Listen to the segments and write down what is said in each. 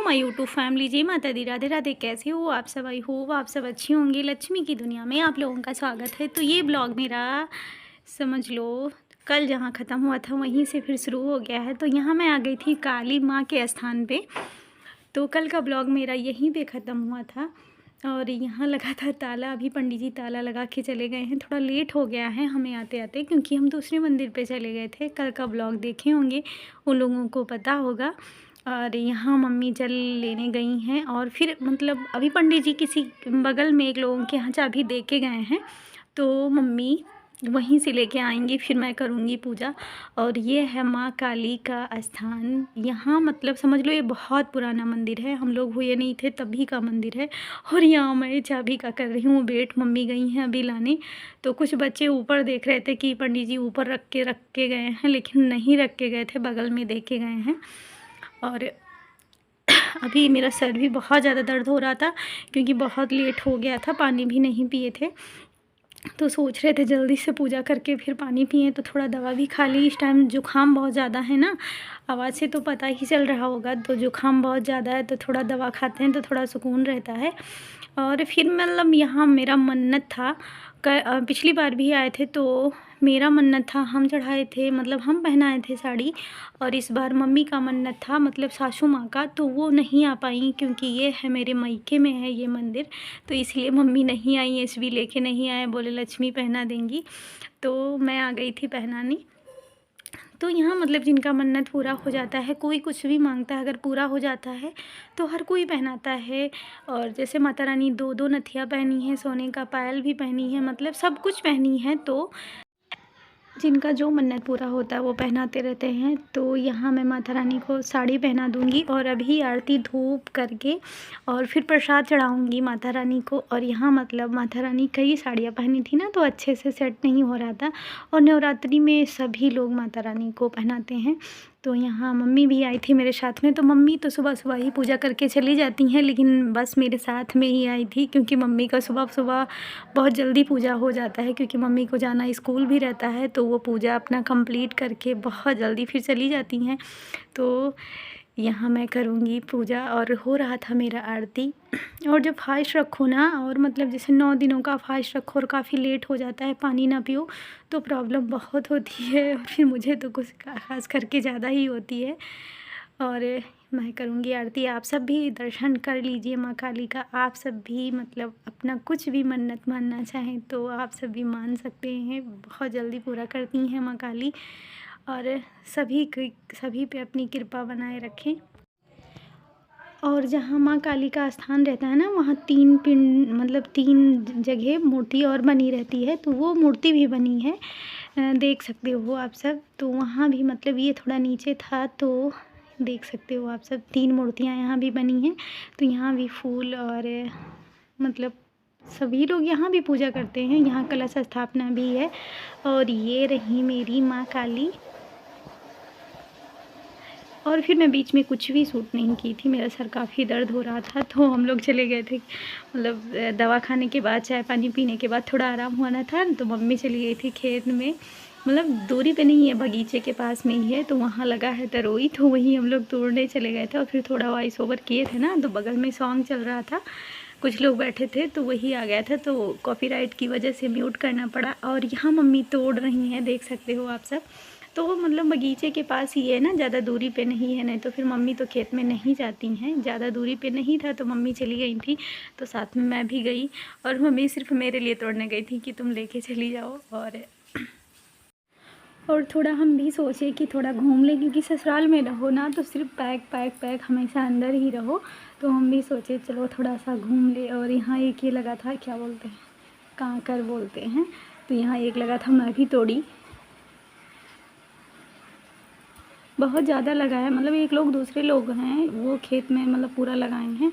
My YouTube family, जय माता दी, राधे राधे। कैसे हो आप सब? आई होप आप सब अच्छी होंगे। लक्ष्मी की दुनिया में आप लोगों का स्वागत है। तो ये ब्लॉग मेरा समझ लो कल जहाँ ख़त्म हुआ था वहीं से फिर शुरू हो गया है। तो यहाँ मैं आ गई थी काली माँ के स्थान पे। तो कल का ब्लॉग मेरा यहीं पे ख़त्म हुआ था और यहाँ लगा था ताला। अभी पंडित जी ताला लगा के चले गए हैं। थोड़ा लेट हो गया है हमें आते आते, क्योंकि हम दूसरे मंदिर पे चले गए थे। कल का ब्लॉग देखे होंगे, उन लोगों को पता होगा। और यहाँ मम्मी जल लेने गई हैं और फिर मतलब अभी पंडित जी किसी बगल में एक लोगों के यहाँ चाबी दे के गए हैं, तो मम्मी वहीं से लेके आएंगी, फिर मैं करूँगी पूजा। और ये है माँ काली का स्थान। यहाँ मतलब समझ लो ये बहुत पुराना मंदिर है, हम लोग हुए नहीं थे तभी का मंदिर है। और यहाँ मैं चाबी का कर रही हूँ वेट, मम्मी गई हैं अभी लाने। तो कुछ बच्चे ऊपर देख रहे थे कि पंडित जी ऊपर रख के गए हैं, लेकिन नहीं रख के गए थे, बगल में दे के गए हैं। और अभी मेरा सर भी बहुत ज़्यादा दर्द हो रहा था, क्योंकि बहुत लेट हो गया था, पानी भी नहीं पिए थे। तो सोच रहे थे जल्दी से पूजा करके फिर पानी पिए, तो थोड़ा दवा भी खा ली। इस टाइम जुकाम बहुत ज़्यादा है ना, आवाज़ से तो पता ही चल रहा होगा। तो जुकाम बहुत ज़्यादा है, तो थोड़ा दवा खाते हैं तो थोड़ा सुकून रहता है। और फिर मतलब यहाँ मेरा मन्नत था, पिछली बार भी आए थे तो मेरा मन्नत था, हम चढ़ाए थे, मतलब हम पहनाए थे साड़ी। और इस बार मम्मी का मन्नत था, मतलब सासू माँ का, तो वो नहीं आ पाई, क्योंकि ये है मेरे मायके में है ये मंदिर। तो इसलिए मम्मी नहीं आई, एसवी लेके नहीं आए, बोले लक्ष्मी पहना देंगी। तो मैं आ गई थी पहनाने। तो यहाँ मतलब जिनका मन्नत पूरा हो जाता है, कोई कुछ भी मांगता है, अगर पूरा हो जाता है तो हर कोई पहनाता है। और जैसे माता रानी दो दो नथिया पहनी है, सोने का पायल भी पहनी है, मतलब सब कुछ पहनी है। तो जिनका जो मन्नत पूरा होता है वो पहनाते रहते हैं। तो यहाँ मैं माता रानी को साड़ी पहना दूँगी और अभी आरती धूप करके और फिर प्रसाद चढ़ाऊँगी माता रानी को। और यहाँ मतलब माता रानी कई साड़ियाँ पहनी थी ना, तो अच्छे से सेट नहीं हो रहा था। और नवरात्रि में सभी लोग माता रानी को पहनाते हैं। तो यहाँ मम्मी भी आई थी मेरे साथ में। तो मम्मी तो सुबह सुबह ही पूजा करके चली जाती हैं, लेकिन बस मेरे साथ में ही आई थी, क्योंकि मम्मी का सुबह सुबह बहुत जल्दी पूजा हो जाता है, क्योंकि मम्मी को जाना स्कूल भी रहता है। तो वो पूजा अपना कंप्लीट करके बहुत जल्दी फिर चली जाती हैं। तो यहाँ मैं करूँगी पूजा और हो रहा था मेरा आरती। और जब फास्ट रखो ना, और मतलब जैसे 9 दिनों का फास्ट रखो और काफ़ी लेट हो जाता है, पानी ना पियो, तो प्रॉब्लम बहुत होती है। और फिर मुझे तो कुछ खास करके ज़्यादा ही होती है। और मैं करूँगी आरती। आप सब भी दर्शन कर लीजिए माँ काली का। आप सब भी मतलब अपना कुछ भी मन्नत मानना चाहें तो आप सब भी मान सकते हैं, बहुत जल्दी पूरा करती हैं माँ काली। और सभी पे अपनी कृपा बनाए रखें। और जहाँ माँ काली का स्थान रहता है ना, वहाँ 3 पिंड, मतलब 3 जगह मूर्ति और बनी रहती है। तो वो मूर्ति भी बनी है, देख सकते हो आप सब। तो वहाँ भी मतलब ये थोड़ा नीचे था, तो देख सकते हो आप सब 3 मूर्तियाँ यहाँ भी बनी हैं। तो यहाँ भी फूल और मतलब सभी लोग यहाँ भी पूजा करते हैं। यहाँ कलश स्थापना भी है। और ये रही मेरी माँ काली। और फिर मैं बीच में कुछ भी शूट नहीं की थी, मेरा सर काफ़ी दर्द हो रहा था। तो हम लोग चले गए थे, मतलब दवा खाने के बाद, चाय पानी पीने के बाद थोड़ा आराम होना था। तो मम्मी चली गई थी खेत में, मतलब दूरी पे नहीं है, बगीचे के पास में ही है। तो वहाँ लगा है तरोई, तो वहीं हम लोग तोड़ने चले गए थे। और फिर थोड़ा वॉइस ओवर किए थे ना, तो बगल में सॉन्ग चल रहा था, कुछ लोग बैठे थे, तो वही आ गया था। तो कॉपीराइट की वजह से म्यूट करना पड़ा। और यहाँ मम्मी तोड़ रही हैं, देख सकते हो आप सब। तो वो मतलब बगीचे के पास ही है ना, ज़्यादा दूरी पे नहीं है। नहीं तो फिर मम्मी तो खेत में नहीं जाती हैं, ज़्यादा दूरी पे नहीं था, तो मम्मी चली गई थी। तो साथ में मैं भी गई, और मम्मी सिर्फ मेरे लिए तोड़ने गई थी कि तुम लेके चली जाओ। और थोड़ा हम भी सोचे कि थोड़ा घूम लें, क्योंकि ससुराल में रहो ना तो सिर्फ पैक पैक पैक हमेशा अंदर ही रहो। तो हम भी सोचे चलो थोड़ा सा घूम ले। और यहाँ एक ये लगा था, क्या बोलते हैं, कांकर बोलते हैं। तो यहाँ एक लगा था, मैं भी तोड़ी। बहुत ज़्यादा लगा है, मतलब एक लोग दूसरे लोग हैं वो खेत में मतलब पूरा लगाए हैं,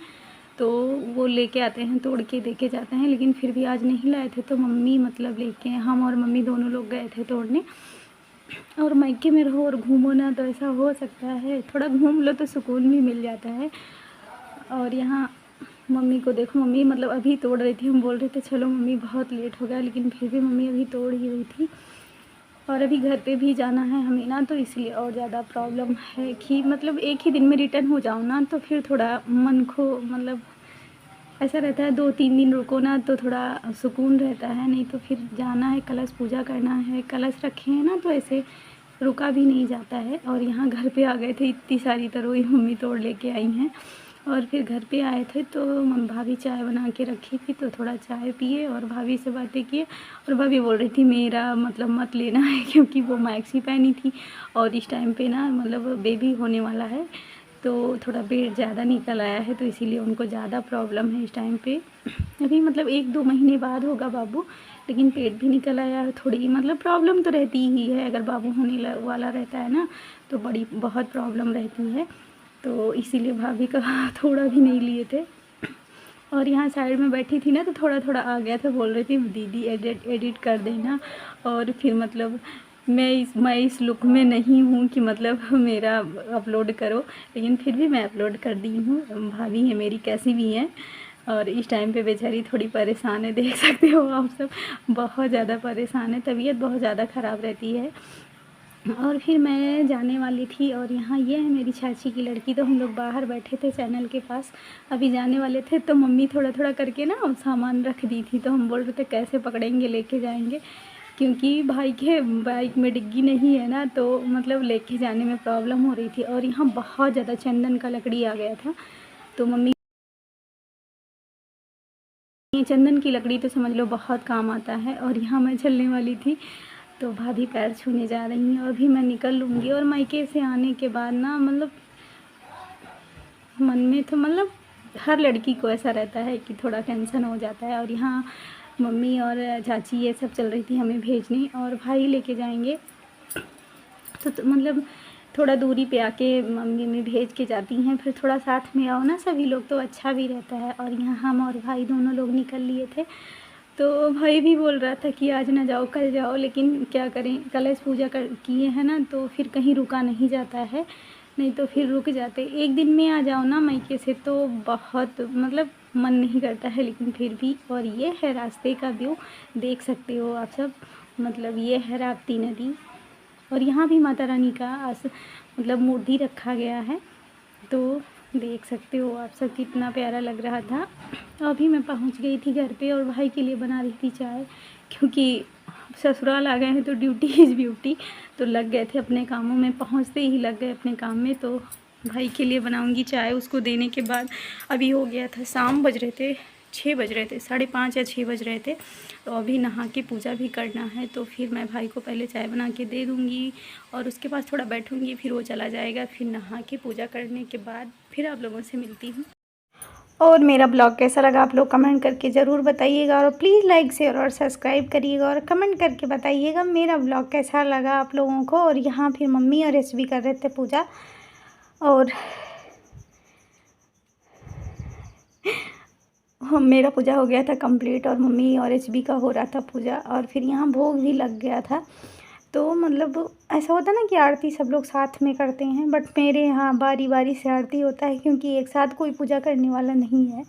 तो वो लेके आते हैं, तोड़ के देके जाते हैं। लेकिन फिर भी आज नहीं लाए थे, तो मम्मी मतलब लेके, हम और मम्मी दोनों लोग गए थे तोड़ने। और मायके में रहो और घूमो ना, तो ऐसा हो सकता है, थोड़ा घूम लो तो सुकून भी मिल जाता है। और यहाँ मम्मी को देखो, मम्मी मतलब अभी तोड़ रही थी। हम बोल रहे थे चलो मम्मी बहुत लेट हो गया, लेकिन फिर भी मम्मी अभी तोड़ ही रही थी। और अभी घर पे भी जाना है हमें ना, तो इसलिए और ज़्यादा प्रॉब्लम है कि मतलब एक ही दिन में रिटर्न हो जाऊँ ना, तो फिर थोड़ा मन को मतलब ऐसा रहता है 2-3 दिन रुको ना तो थोड़ा सुकून रहता है, नहीं तो फिर जाना है, कलश पूजा करना है, कलश रखे हैं ना, तो ऐसे रुका भी नहीं जाता है। और यहाँ घर पे आ गए थे, इतनी सारी तरोई मम्मी तोड़ लेके आई हैं। और फिर घर पे आए थे तो भाभी चाय बना के रखी थी, तो थोड़ा चाय पिए और भाभी से बातें किए। और भाभी बोल रही थी मेरा मतलब मत लेना है, क्योंकि वो मैक्सी पहनी थी और इस टाइम पे ना मतलब बेबी होने वाला है, तो थोड़ा पेट ज़्यादा निकल आया है, तो इसीलिए उनको ज़्यादा प्रॉब्लम है इस टाइम पे। अभी मतलब 1-2 महीने बाद होगा बाबू, लेकिन पेट भी निकल आया है, थोड़ी मतलब प्रॉब्लम तो रहती ही है। अगर बाबू होने वाला रहता है ना, तो बड़ी बहुत प्रॉब्लम रहती है, तो इसीलिए भाभी का थोड़ा भी नहीं लिए थे। और यहाँ साइड में बैठी थी ना, तो थोड़ा थोड़ा आ गया था, बोल रही थी दीदी एडिट कर देना। और फिर मतलब मैं इस लुक में नहीं हूँ कि मतलब मेरा अपलोड करो, लेकिन फिर भी मैं अपलोड कर दी हूँ। भाभी है मेरी, कैसी भी हैं, और इस टाइम पे बेचारी थोड़ी परेशान है, देख सकते हो आप सब, बहुत ज़्यादा परेशान है, तबीयत बहुत ज़्यादा ख़राब रहती है। और फिर मैं जाने वाली थी, और यहाँ ये है मेरी चाची की लड़की, तो हम लोग बाहर बैठे थे चैनल के पास, अभी जाने वाले थे, तो मम्मी थोड़ा थोड़ा करके ना सामान रख दी थी, तो हम बोल रहे थे कैसे पकड़ेंगे, लेके जाएंगे, क्योंकि भाई के बाइक में डिग्गी नहीं है ना, तो मतलब लेके जाने में प्रॉब्लम हो रही थी। और यहाँ बहुत ज़्यादा चंदन का लकड़ी आ गया था, तो मम्मी चंदन की लकड़ी तो समझ लो बहुत काम आता है। और यहाँ मैं चलने वाली थी, तो भाभी पैर छूने जा रही हैं, और अभी मैं निकल लूँगी। और मायके से आने के बाद ना मतलब मन में तो मतलब हर लड़की को ऐसा रहता है कि थोड़ा टेंशन हो जाता है। और यहाँ मम्मी और चाची ये सब चल रही थी हमें भेजने, और भाई लेके जाएंगे, तो मतलब थोड़ा दूरी पे आके मम्मी भेज के जाती हैं, फिर थोड़ा साथ में आओ ना सभी लोग, तो अच्छा भी रहता है। और यहाँ हम और भाई दोनों लोग निकल लिए थे, तो भाई भी बोल रहा था कि आज ना जाओ कल जाओ, लेकिन क्या करें, कलश पूजा कर किए हैं ना, तो फिर कहीं रुका नहीं जाता है, नहीं तो फिर रुक जाते। एक दिन में आ जाओ ना मायके से तो बहुत मतलब मन नहीं करता है, लेकिन फिर भी। और ये है रास्ते का व्यू, देख सकते हो आप सब, मतलब ये है राप्ती नदी। और यहाँ भी माता रानी का मतलब मूर्ति रखा गया है, तो देख सकते हो आप सब, कितना प्यारा लग रहा था। अभी मैं पहुँच गई थी घर पे, और भाई के लिए बना रही थी चाय, क्योंकि ससुराल आ गए हैं तो ड्यूटी इज़ ब्यूटी, तो लग गए थे अपने कामों में, पहुँचते ही लग गए अपने काम में। तो भाई के लिए बनाऊंगी चाय, उसको देने के बाद अभी हो गया था शाम, बज रहे थे 6 बज रहे थे, 5:30 या 6 बज रहे थे, तो अभी नहा के पूजा भी करना है, तो फिर मैं भाई को पहले चाय बना के दे दूँगी, और उसके पास थोड़ा बैठूँगी, फिर वो चला जाएगा, फिर नहा के पूजा करने के बाद फिर आप लोगों से मिलती हूँ। और मेरा ब्लॉग कैसा लगा आप लोग कमेंट करके ज़रूर बताइएगा, और प्लीज़ लाइक शेयर और सब्सक्राइब करिएगा, और कमेंट करके बताइएगा मेरा ब्लॉग कैसा लगा आप लोगों को। और यहाँ फिर मम्मी और एस भी कर रहे थे पूजा, और मेरा पूजा हो गया था कंप्लीट, और मम्मी और एच बी का हो रहा था पूजा, और फिर यहाँ भोग भी लग गया था। तो मतलब ऐसा होता है ना कि आरती सब लोग साथ में करते हैं, बट मेरे यहाँ बारी बारी से आरती होता है, क्योंकि एक साथ कोई पूजा करने वाला नहीं है,